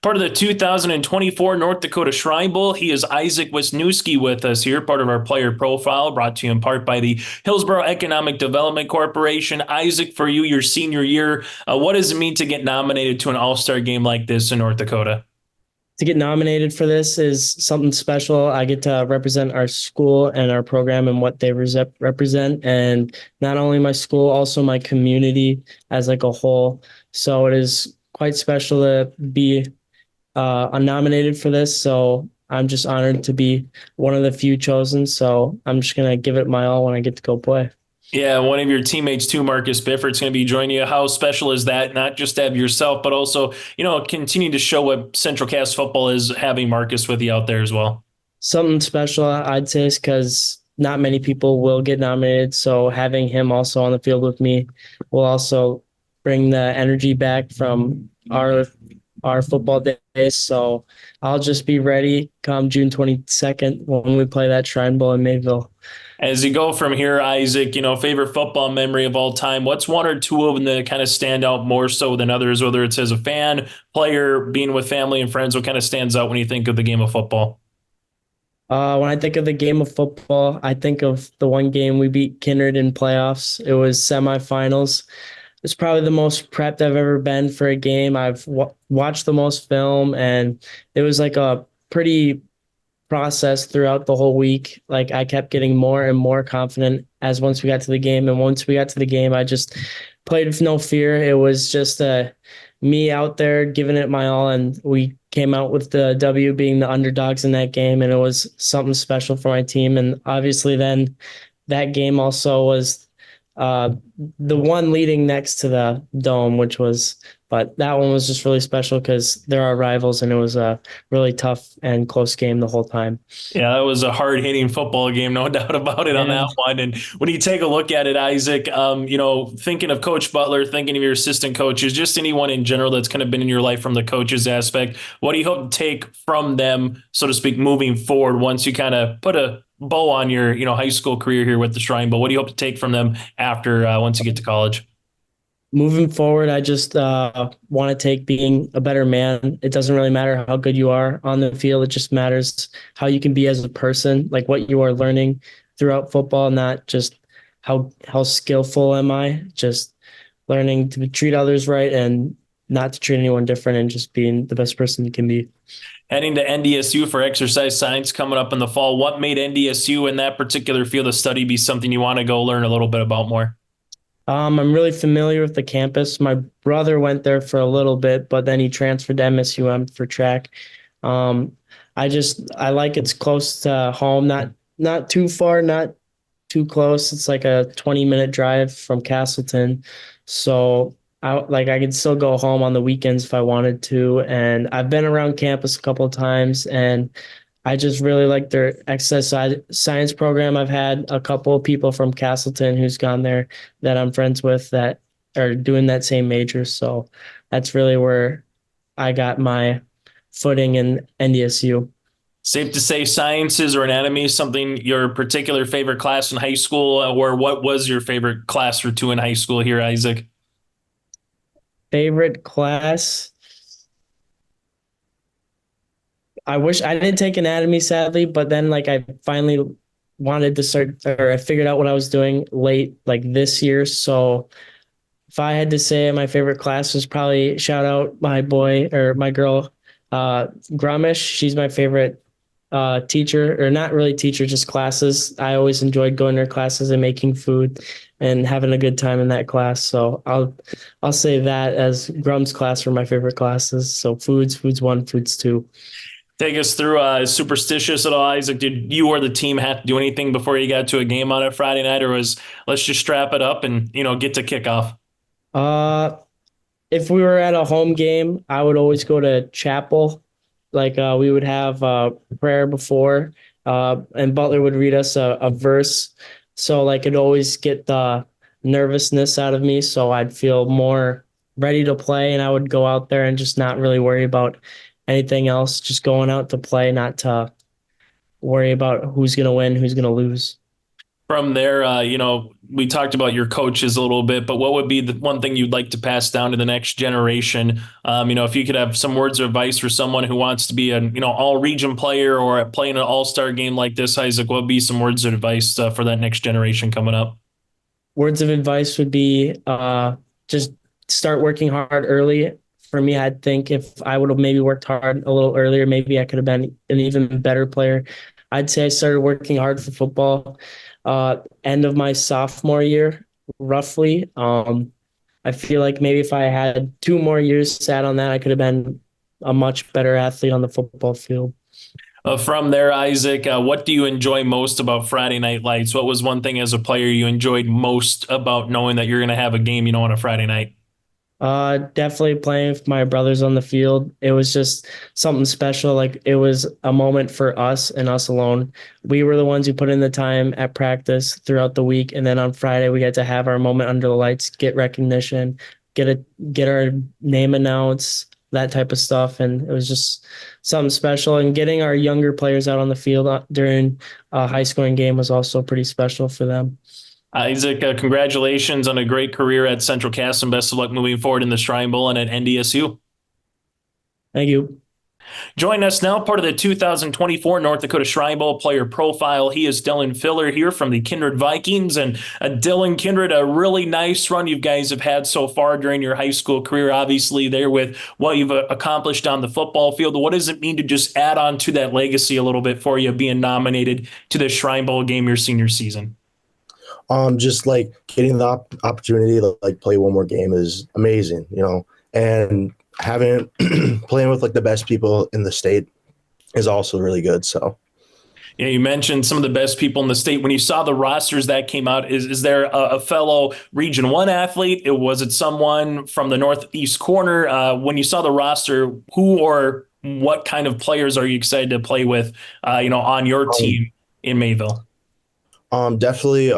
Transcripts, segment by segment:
Part of the 2024 North Dakota Shrine Bowl. He is Isaac Wisnewski with us here, part of our player profile, brought to you in part by the Hillsborough Economic Development Corporation. Isaac, for you, your senior year, what does it mean to get nominated to an all-star game like this in North Dakota? To get nominated for this is something special. I get to represent our school and our program and what they represent, and not only my school, also my community as like a whole. So it is quite special to be nominated for this. So I'm just honored to be one of the few chosen. So I'm just gonna give it my all when I get to go play. Yeah, one of your teammates too, Marcus Bifford's going to be joining you. How special is that? Not just to have yourself, but also, continue to show what Central Cass football is having Marcus with you out there as well. Something special, I'd say, is because not many people will get nominated. So having him also on the field with me will also bring the energy back from our football days. So I'll just be ready come June 22nd when we play that Shrine Bowl in Mayville. As you go from here, Isaac, favorite football memory of all time. What's one or two of them that kind of stand out more so than others, whether it's as a fan, player, being with family and friends? What kind of stands out when you think of the game of football? When I think of the game of football, I think of the one game we beat Kindred in playoffs. It was semifinals. It's probably the most prepped I've ever been for a game. I've watched the most film, and it was like a pretty process throughout the whole week. Like I kept getting more and more confident as once we got to the game. And once we got to the game, I just played with no fear. It was just me out there giving it my all. And we came out with the W being the underdogs in that game. And it was something special for my team. And obviously then that game also was the one leading next to the dome, but that one was just really special because they're our rivals, and it was a really tough and close game the whole time. Yeah, that was a hard hitting football game, no doubt about it on Yeah. that one. And when you take a look at it, Isaac, thinking of Coach Butler, thinking of your assistant coaches, just anyone in general that's kind of been in your life from the coaches aspect, what do you hope to take from them, so to speak, moving forward once you kind of put a bow on your, high school career here with the Shrine Bowl? What do you hope to take from them after once you get to college? Moving forward, I just want to take being a better man. It doesn't really matter how good you are on the field. It just matters how you can be as a person, like what you are learning throughout football, not just how skillful am I. Just learning to treat others right and not to treat anyone different, and just being the best person you can be. Heading to NDSU for exercise science coming up in the fall. What made NDSU in that particular field of study be something you want to go learn a little bit about more? I'm really familiar with the campus. My brother went there for a little bit, but then he transferred to MSUM for track. Um, I like it's close to home, not too far, not too close. It's like a 20-minute drive from Castleton. So I could still go home on the weekends if I wanted to. And I've been around campus a couple of times, and I just really like their exercise science program. I've had a couple of people from Castleton who's gone there that I'm friends with that are doing that same major. So that's really where I got my footing in NDSU. Safe to say sciences or anatomy is something your particular favorite class in high school, or what was your favorite class or two in high school here, Isaac? Favorite class? I wish I didn't take anatomy, sadly, but then like I finally wanted to start, or I figured out what I was doing late, like this year. So if I had to say my favorite class was probably shout out my boy or my girl, Grumish. She's my favorite teacher, or not really teacher, just classes. I always enjoyed going to her classes and making food and having a good time in that class. So I'll say that as Grum's class were my favorite classes. So foods one, foods two. Take us through superstitious at all, Isaac. Did you or the team have to do anything before you got to a game on a Friday night, or was let's just strap it up and get to kickoff? Uh, if we were at a home game, I would always go to chapel. Like we would have prayer before, and Butler would read us a verse. So like it'd always get the nervousness out of me. So I'd feel more ready to play, and I would go out there and just not really worry about anything else. Just going out to play, not to worry about who's gonna win, who's gonna lose. From there, we talked about your coaches a little bit, but what would be the one thing you'd like to pass down to the next generation? If you could have some words of advice for someone who wants to be an, all region player or playing an all-star game like this, Isaac, what would be some words of advice for that next generation coming up? Words of advice would be just start working hard early. For me, I'd think if I would have maybe worked hard a little earlier, maybe I could have been an even better player. I'd say I started working hard for football end of my sophomore year, roughly. I feel like maybe if I had 2 more years sat on that, I could have been a much better athlete on the football field. From there, Isaac, what do you enjoy most about Friday Night Lights? What was one thing as a player you enjoyed most about knowing that you're going to have a game, on a Friday night? Definitely playing with my brothers on the field. It was just something special. Like it was a moment for us and us alone. We were the ones who put in the time at practice throughout the week. And then on Friday, we had to have our moment under the lights, get recognition, get our name announced, that type of stuff. And it was just something special. And getting our younger players out on the field during a high scoring game was also pretty special for them. Isaac, congratulations on a great career at Central Cass and best of luck moving forward in the Shrine Bowl and at NDSU. Thank you. Join us now, part of the 2024 North Dakota Shrine Bowl player profile. He is Dilon Filler here from the Kindred Vikings. And Dilon, Kindred, a really nice run you guys have had so far during your high school career. Obviously, there with what you've accomplished on the football field. What does it mean to just add on to that legacy a little bit for you being nominated to the Shrine Bowl game your senior season? Just like getting the opportunity to like play one more game is amazing, and having playing with like the best people in the state is also really good. So, yeah, you mentioned some of the best people in the state. When you saw the rosters that came out, is there a fellow Region 1 athlete? Was it someone from the Northeast corner? When you saw the roster, who or what kind of players are you excited to play with, on your team in Mayville? Definitely.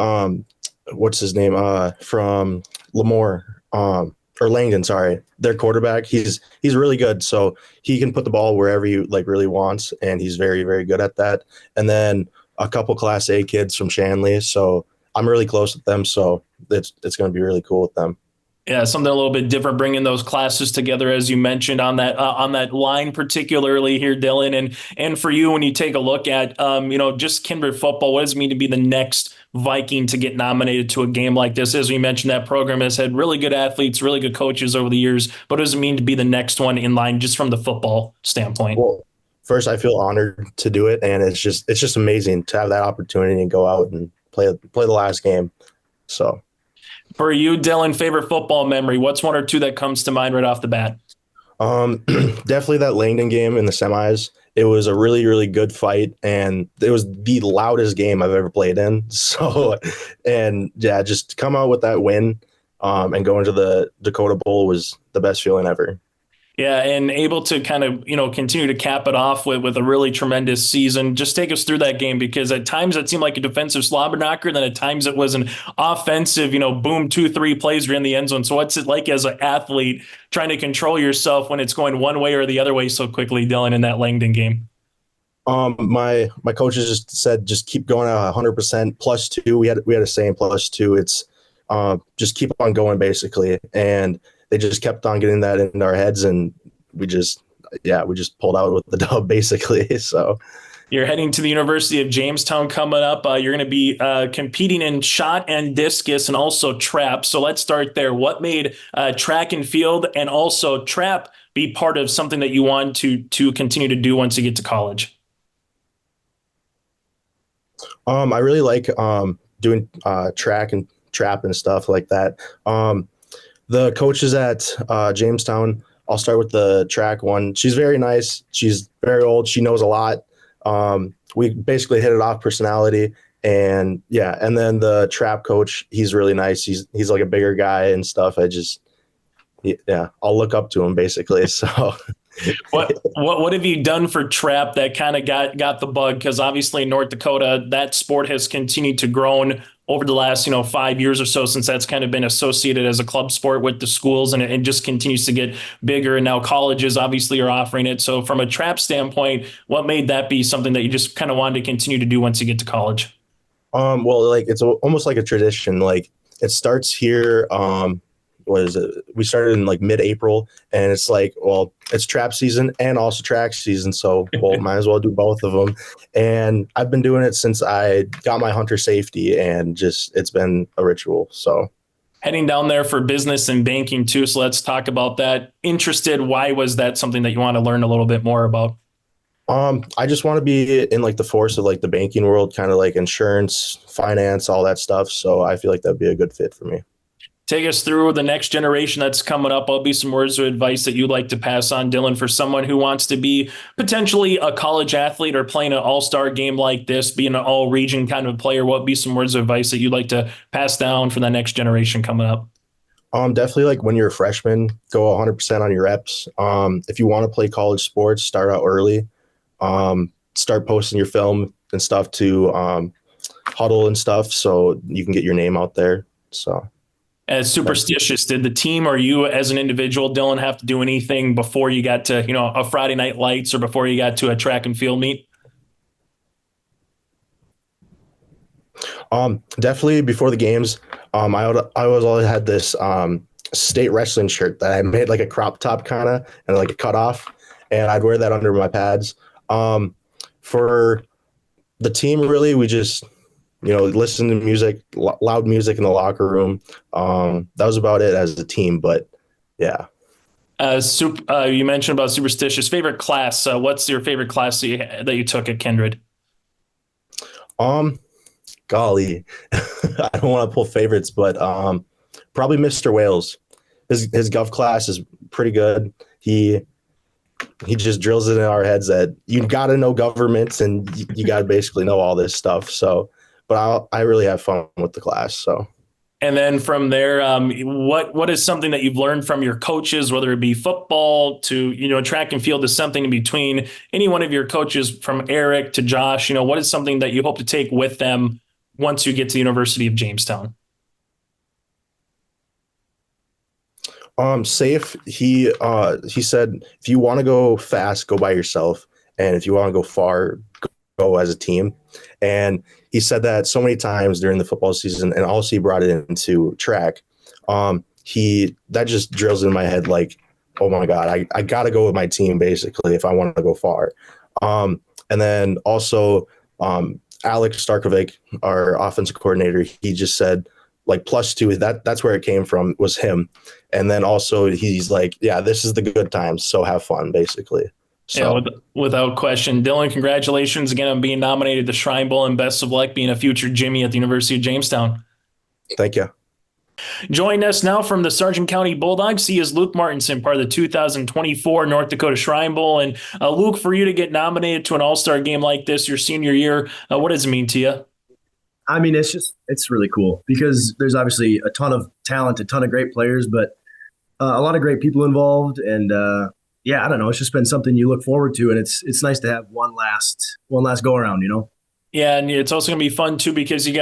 What's his name? From Lemoore, or Langdon. Sorry, their quarterback. He's really good. So he can put the ball wherever he like really wants, and he's very, very good at that. And then a couple Class A kids from Shanley. So I'm really close with them. So it's going to be really cool with them. Yeah, something a little bit different, bringing those classes together, as you mentioned on that line, particularly here, Dilon, and for you, when you take a look at just Kindred football, what does it mean to be the next Viking to get nominated to a game like this? As we mentioned, that program has had really good athletes, really good coaches over the years. What does it mean to be the next one in line, just from the football standpoint? Well, first, I feel honored to do it, and it's just amazing to have that opportunity and go out and play the last game. So. For you, Dilon, favorite football memory? What's one or two that comes to mind right off the bat? Definitely that Langdon game in the semis. It was a really, really good fight, and it was the loudest game I've ever played in. So, and yeah, just come out with that win and go into the Dakota Bowl was the best feeling ever. Yeah, and able to kind of, continue to cap it off with a really tremendous season. Just take us through that game, because at times it seemed like a defensive slobber knocker, then at times it was an offensive, boom, 2-3 plays you're in the end zone. So what's it like as an athlete trying to control yourself when it's going one way or the other way so quickly, Dilon, in that Langdon game? My coaches just said just keep going at 100% +2. We had a saying +2. It's just keep on going, basically, and they just kept on getting that into our heads, and we just pulled out with the dub, basically. So you're heading to the University of Jamestown coming up. You're going to be competing in shot and discus and also trap. So let's start there. What made track and field and also trap be part of something that you want to continue to do once you get to college? I really like doing track and trap and stuff like that. The coaches at Jamestown, I'll start with the track one. She's very nice. She's very old. She knows a lot. We basically hit it off personality, and yeah. And then the trap coach, he's really nice. He's like a bigger guy and stuff. I'll look up to him, basically. So what have you done for trap that kind of got the bug? Because obviously in North Dakota, that sport has continued to grow over the last 5 years or so, since that's kind of been associated as a club sport with the schools, and it just continues to get bigger. And now colleges obviously are offering it. So from a trap standpoint, what made that be something that you just kind of wanted to continue to do once you get to college? Well, like it's almost like a tradition. Like it starts here. What is it? We started in like mid-April, and it's like, well, it's trap season and also track season, so well, might as well do both of them. And I've been doing it since I got my hunter safety, and just it's been a ritual. So Heading down there for business and banking too. So let's talk about that. Interested, why was that something that you want to learn a little bit more about? I just want to be in like the force of like the banking world, kind of like insurance, finance, all that stuff. So I feel like that'd be a good fit for me. Take us through the next generation that's coming up. What'll be some words of advice that you'd like to pass on, Dilon, for someone who wants to be potentially a college athlete or playing an all-star game like this, being an all-region kind of player? What would be some words of advice that you'd like to pass down for the next generation coming up? Definitely like when you're a freshman, go 100% on your reps. If you want to play college sports, start out early. Start posting your film and stuff to Huddle and stuff so you can get your name out there. So. As superstitious, did the team or you as an individual, Dilon, have to do anything before you got to, a Friday night lights or before you got to a track and field meet? Definitely before the games. I always had this state wrestling shirt that I made like a crop top kind of and like a cutoff, and I'd wear that under my pads. For the team, really, we just listen to music, loud music in the locker room. That was about it as a team, but yeah. You mentioned about superstitious. Favorite class? What's your favorite class that you took at Kindred? Golly, I don't want to pull favorites, but probably Mr. Wales. His gov class is pretty good. He just drills it in our heads that you got to know governments and you got to basically know all this stuff. So, but I really have fun with the class. So, and then from there, what is something that you've learned from your coaches, whether it be football to track and field, to something in between? Any one of your coaches, from Eric to Josh, what is something that you hope to take with them once you get to the University of Jamestown? Safe. He said, if you want to go fast, go by yourself, and if you want to go far, go as a team. And he said that so many times during the football season, and also he brought it into track. That just drills in my head like, oh my God, I got to go with my team basically if I want to go far. And then also Alex Starkovic, our offensive coordinator, he just said like +2. That's where it came from, was him. And then also he's like, yeah, this is the good times, so have fun basically. So. Yeah, without question. Dilon, congratulations again on being nominated to Shrine Bowl, and best of luck being a future Jimmy at the University of Jamestown. Thank you. Joining us now from the Sargent County Bulldogs, he is Luke Martinson, part of the 2024 North Dakota Shrine Bowl. And Luke, for you to get nominated to an all-star game like this your senior year, what does it mean to you? I mean, it's really cool because there's obviously a ton of talent, a ton of great players, but a lot of great people involved. And yeah, I don't know. It's just been something you look forward to, and it's nice to have one last go around, Yeah, and it's also going to be fun too because you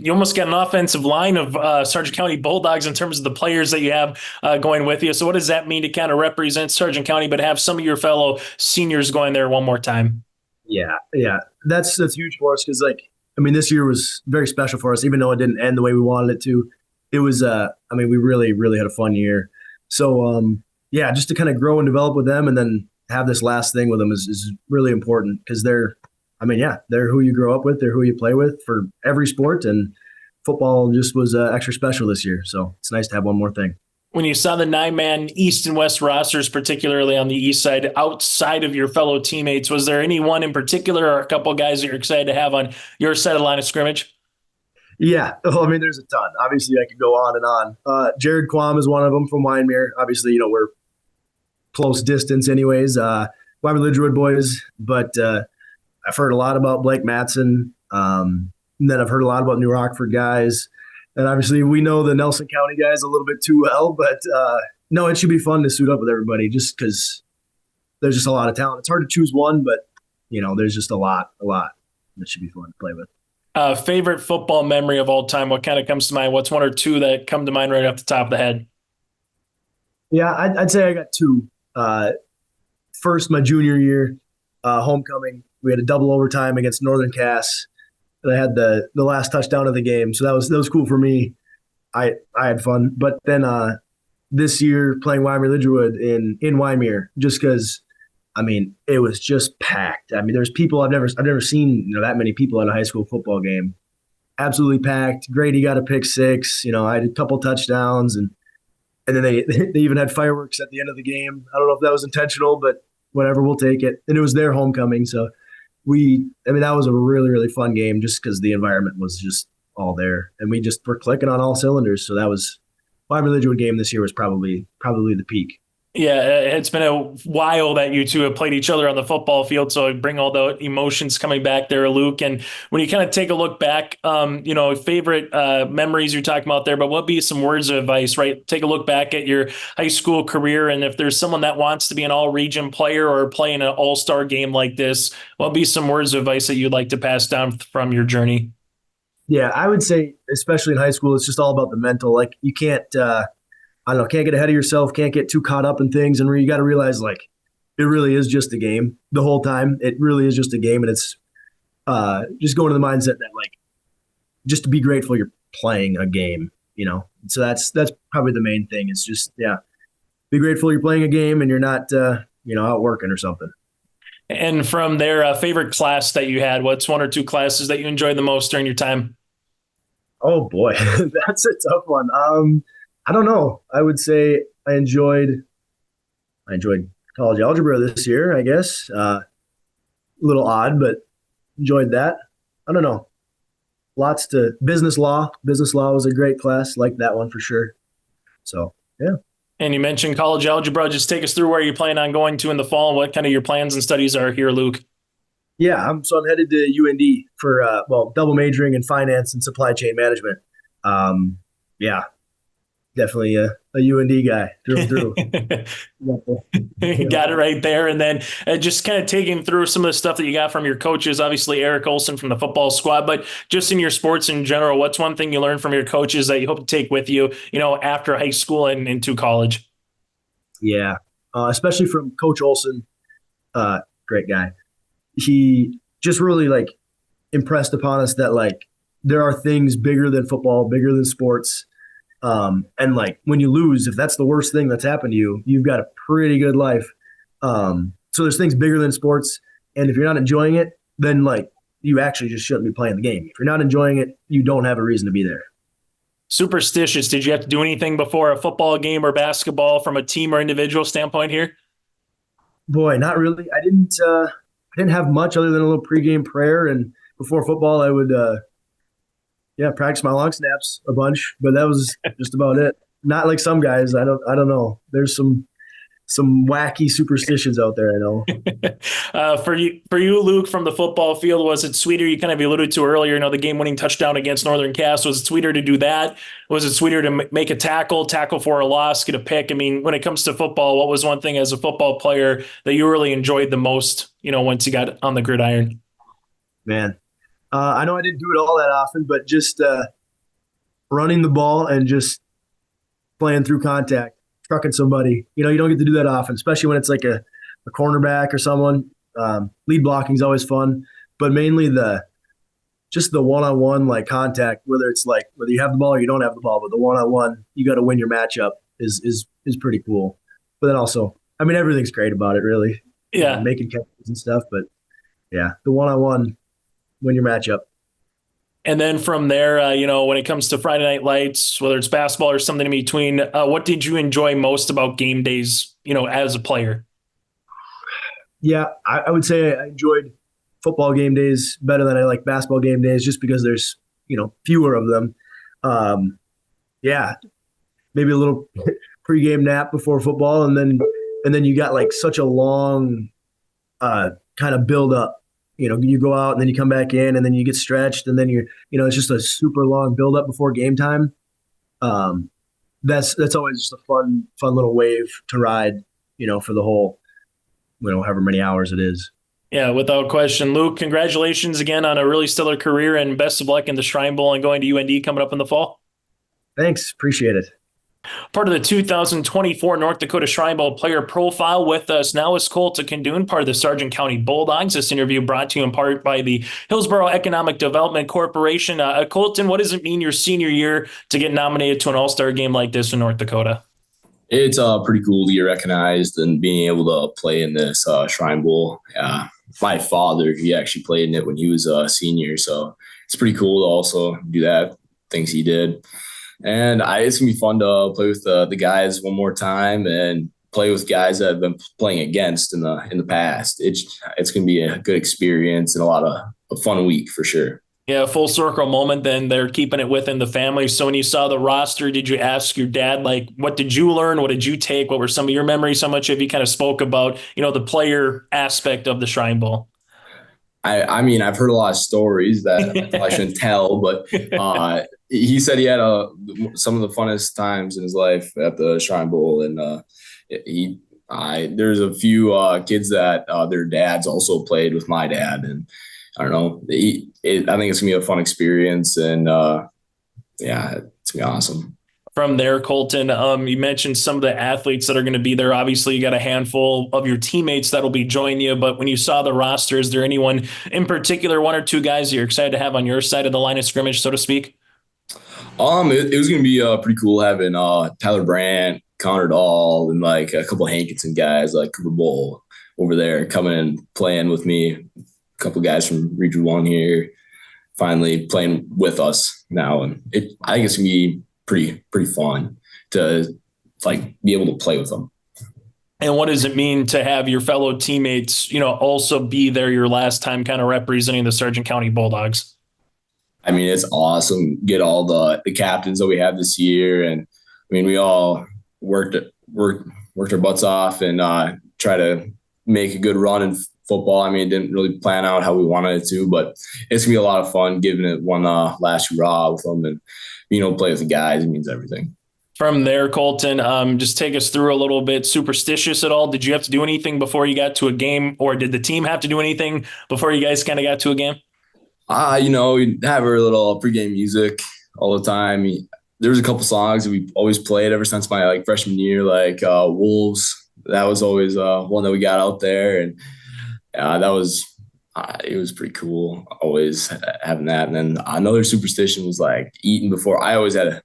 almost got an offensive line of Sargent County Bulldogs in terms of the players that you have going with you. So what does that mean to kind of represent Sargent County, but have some of your fellow seniors going there one more time? Yeah, that's huge for us because this year was very special for us, even though it didn't end the way we wanted it to. It was, we really, really had a fun year. So, yeah, just to kind of grow and develop with them and then have this last thing with them is really important because they're who you grow up with. They're who you play with for every sport. And football just was extra special this year. So it's nice to have one more thing. When you saw the 9-man East and West rosters, particularly on the East side, outside of your fellow teammates, was there anyone in particular or a couple of guys that you're excited to have on your side of the line of scrimmage? Yeah. There's a ton. Obviously, I could go on and on. Jared Quam is one of them from Wyndmere. Obviously, we're close distance anyways. Wyoming Lidgerwood boys. But I've heard a lot about Blake Matson. And then I've heard a lot about New Rockford guys. And obviously, we know the Nelson County guys a little bit too well. But, no, it should be fun to suit up with everybody just because there's just a lot of talent. It's hard to choose one, but, there's just a lot that should be fun to play with. Favorite football memory of all time? What kind of comes to mind? What's one or two that come to mind right off the top of the head? Yeah, I'd say I got two. First, my junior year, homecoming. We had a double overtime against Northern Cass. And I had the last touchdown of the game, so that was cool for me. I had fun, but then this year playing Wyoming Lidgerwood in Wyoming, just because I mean it was just packed. I mean, there's people I've never seen that many people at a high school football game. Absolutely packed. Grady got a pick six. I had a couple touchdowns, and then they even had fireworks at the end of the game. I don't know if that was intentional, but whatever, we'll take it. And it was their homecoming, so that was a really, really fun game just because the environment was just all there, and we just were clicking on all cylinders. So that was my Lidgerwood game this year was probably the peak. Yeah, it's been a while that you two have played each other on the football field, so I bring all the emotions coming back there, Luke. And when you kind of take a look back, favorite memories you're talking about there, but what would be some words of advice, right? Take a look back at your high school career, and if there's someone that wants to be an all-region player or play in an all-star game like this, what would be some words of advice that you'd like to pass down from your journey? Yeah, I would say, especially in high school, it's just all about the mental. Like, you can't can't get ahead of yourself, can't get too caught up in things, and you got to realize, like, it really is just a game the whole time. It really is just a game, and it's just going to the mindset that, like, just to be grateful you're playing a game, So that's probably the main thing. It's just, be grateful you're playing a game and you're not, out working or something. And from their favorite class that you had, what's one or two classes that you enjoyed the most during your time? Oh boy, that's a tough one. I don't know. I would say I enjoyed college algebra this year, I guess. A little odd, but enjoyed that. I don't know. Lots to business law. Business law was a great class. Liked that one for sure. So, yeah. And you mentioned college algebra. Just take us through where you plan on going to in the fall and what kind of your plans and studies are here, Luke. Yeah, I'm headed to UND for double majoring in finance and supply chain management. Definitely a UND guy through and through. You got it right there. And then just kind of taking through some of the stuff that you got from your coaches, obviously Eric Olson from the football squad, but just in your sports in general, what's one thing you learned from your coaches that you hope to take with you, after high school and into college? Yeah, especially from Coach Olson, great guy. He just really impressed upon us that there are things bigger than football, bigger than sports. And when you lose, if that's the worst thing that's happened to you, you've got a pretty good life. So there's things bigger than sports. And if you're not enjoying it, then you actually just shouldn't be playing the game. If you're not enjoying it, you don't have a reason to be there. Superstitious. Did you have to do anything before a football game or basketball from a team or individual standpoint here? Boy, not really. I didn't have much other than a little pregame prayer. And before football, I would, practice my long snaps a bunch, but that was just about it. Not like some guys. I don't know. There's some wacky superstitions out there, I know. For you, Luke, from the football field, was it sweeter? You kind of alluded to earlier, the game-winning touchdown against Northern Cass. Was it sweeter to do that? Was it sweeter to make a tackle for a loss, get a pick? I mean, when it comes to football, what was one thing as a football player that you really enjoyed the most, once you got on the gridiron? Man, I know I didn't do it all that often, but just running the ball and just playing through contact, trucking somebody. You don't get to do that often, especially when it's like a cornerback or someone. Lead blocking is always fun, but mainly the one-on-one contact, whether you have the ball or you don't have the ball, but the one-on-one, you got to win your matchup is pretty cool. But then also, everything's great about it, really. Yeah, making catches and stuff, but yeah, the one-on-one, win your matchup. And then from there, when it comes to Friday Night Lights, whether it's basketball or something in between, what did you enjoy most about game days, as a player? Yeah, I would say I enjoyed football game days better than I like basketball game days just because there's, fewer of them. Maybe a little pregame nap before football. And then you got such a long kind of build up. You go out and then you come back in and then you get stretched and then it's just a super long build up before game time. That's always just a fun little wave to ride, for the whole, however many hours it is. Yeah, without question. Luke, congratulations again on a really stellar career and best of luck in the Shrine Bowl and going to UND coming up in the fall. Thanks. Appreciate it. Part of the 2024 North Dakota Shrine Bowl player profile. With us now is Kolten Kadoun, part of the Sargent County Bulldogs. This interview brought to you in part by the Hillsborough Economic Development Corporation. Kolten, what does it mean your senior year to get nominated to an all-star game like this in North Dakota? It's pretty cool to get recognized and being able to play in this Shrine Bowl. My father, he actually played in it when he was a senior, so it's pretty cool to also do that, things he did. And it's going to be fun to play with the guys one more time and play with guys that I've been playing against in the past. It's going to be a good experience and a lot of a fun week for sure. Yeah, full circle moment then. They're keeping it within the family. So when you saw the roster, did you ask your dad, like, what did you learn? What did you take? What were some of your memories? How much have you kind of spoke about, the player aspect of the Shrine Bowl? I mean, I've heard a lot of stories that I shouldn't tell, but he said he had some of the funnest times in his life at the Shrine Bowl. And there's a few kids that their dads also played with my dad. And I don't know, I think it's going to be a fun experience. And it's going to be awesome. From there, Kolten, you mentioned some of the athletes that are going to be there. Obviously, you got a handful of your teammates that'll be joining you. But when you saw the roster, is there anyone in particular, one or two guys you're excited to have on your side of the line of scrimmage, so to speak? It was going to be pretty cool having Tyler Brandt, Connor Dahl, and like a couple of Hankinson guys like Cooper Bowl over there coming and playing with me. A couple of guys from Region 1 here finally playing with us now. And I think it's going to be pretty fun to like be able to play with them. And what does it mean to have your fellow teammates, also be there your last time kind of representing the Sargent County Bulldogs? I mean, it's awesome. Get all the captains that we have this year. And I mean, we all worked our butts off and try to make a good run in football. I mean, it didn't really plan out how we wanted it to, but it's gonna be a lot of fun giving it one last hurrah with them and play with the guys. It means everything. From there, Kolten, just take us through a little bit. Superstitious at all? Did you have to do anything before you got to a game, or did the team have to do anything before you guys kind of got to a game? We have our little pregame music all the time. There was a couple songs that we always played ever since my freshman year, like Wolves. That was always one that we got out there, and that was it was pretty cool. Always having that. And then another superstition was like eating before. I always had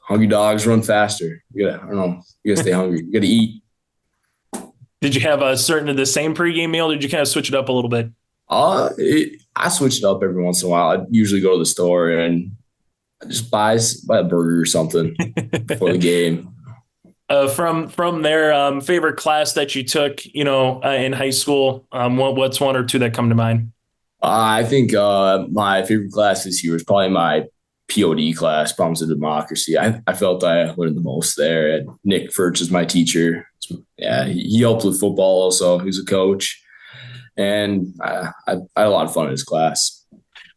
hungry dogs run faster. You gotta stay hungry. You gotta eat. Did you have the same pregame meal? Or did you kind of switch it up a little bit? I switch it up every once in a while. I usually go to the store and just buy a burger or something before the game. From there, favorite class that you took, in high school, what's one or two that come to mind? I think my favorite class this year was probably my POD class, Problems of Democracy. I felt I learned the most there. And Nick Furch is my teacher. Yeah, he helped with football also. He was a coach. And I had a lot of fun in his class.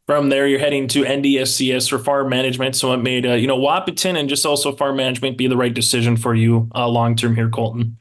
From there, you're heading to NDSCS for farm management. So it made, Wahpeton and just also farm management be the right decision for you long-term here, Kolten?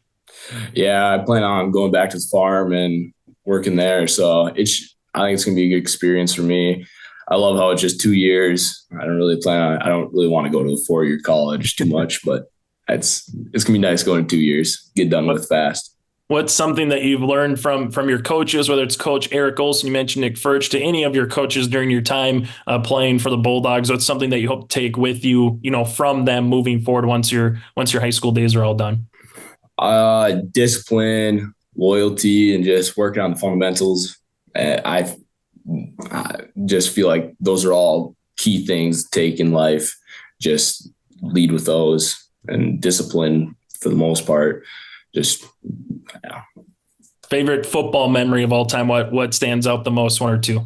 Yeah, I plan on going back to the farm and working there. So I think it's going to be a good experience for me. I love how it's just 2 years. I don't really want to go to a 4-year college too much, but it's going to be nice going 2 years, get done with fast. What's something that you've learned from your coaches, whether it's Coach Eric Olson, you mentioned Nick Furch, to any of your coaches during your time playing for the Bulldogs? What's something that you hope to take with you, from them moving forward once your high school days are all done? Discipline, loyalty, and just working on the fundamentals. I just feel like those are all key things to take in life. Just lead with those, and discipline for the most part. Favorite football memory of all time? What stands out the most, one or two?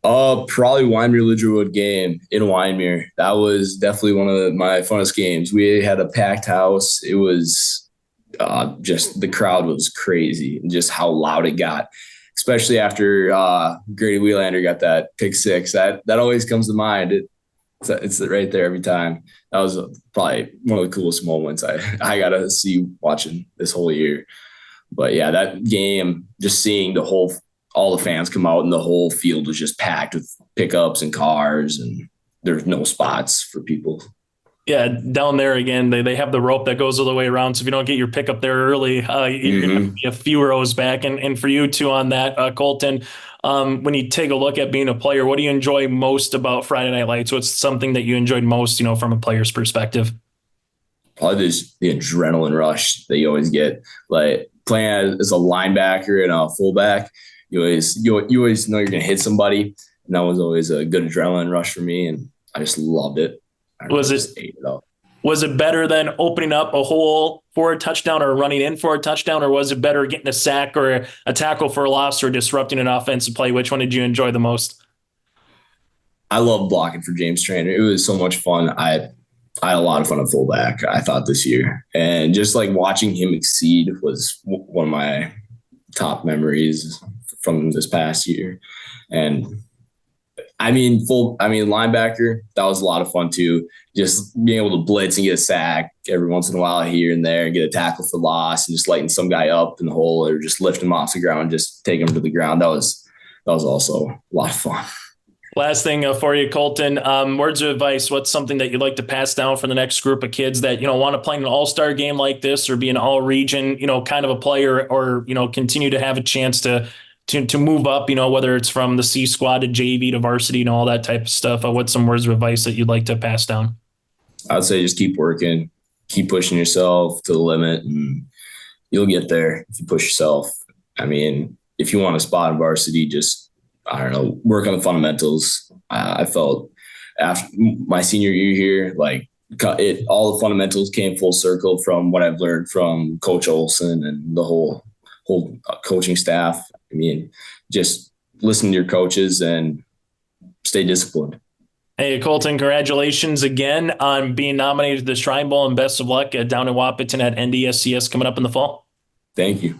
Probably Wyndmere Lidgerwood game in Wyndmere. That was definitely one of my funnest games. We had a packed house. It was just the crowd was crazy, and just how loud it got, especially after Grady Wheelander got that pick six. That always comes to mind. It's right there every time. That was probably one of the coolest moments I got to see watching this whole year. But yeah, that game, just seeing all the fans come out and the whole field was just packed with pickups and cars, and there's no spots for people. Yeah, down there again, they have the rope that goes all the way around. So if you don't get your pickup there early, you're going to be a few rows back. And for you too on that, Kolten, when you take a look at being a player, what do you enjoy most about Friday Night Lights? What's something that you enjoyed most, from a player's perspective? Probably just the adrenaline rush that you always get, like playing as a linebacker and a fullback. You always know you're going to hit somebody, and that was always a good adrenaline rush for me, and I just loved it. Was it better than opening up a hole for a touchdown or running in for a touchdown, or was it better getting a sack or a tackle for a loss or disrupting an offensive play? Which one did you enjoy the most? I love blocking for James Trainer. It was so much fun. I had a lot of fun at fullback, I thought, this year. And just like watching him exceed was one of my top memories from this past year. And linebacker, that was a lot of fun too. Just being able to blitz and get a sack every once in a while here and there, and get a tackle for loss, and just lighting some guy up in the hole, or just lift him off the ground, just take him to the ground. That was also a lot of fun. Last thing for you, Kolten, words of advice. What's something that you'd like to pass down for the next group of kids that, want to play in an all-star game like this, or be an all-region, kind of a player, or, continue to have a chance to move up, whether it's from the C squad to JV to varsity and all that type of stuff? What's some words of advice that you'd like to pass down? I would say just keep working, keep pushing yourself to the limit, and you'll get there if you push yourself. If you want a spot in varsity, just, work on the fundamentals. I felt after my senior year here, all the fundamentals came full circle from what I've learned from Coach Olson and the whole coaching staff. Just listen to your coaches and stay disciplined. Hey, Kolten, congratulations again on being nominated to the Shrine Bowl, and best of luck down in Wahpeton at NDSCS coming up in the fall. Thank you.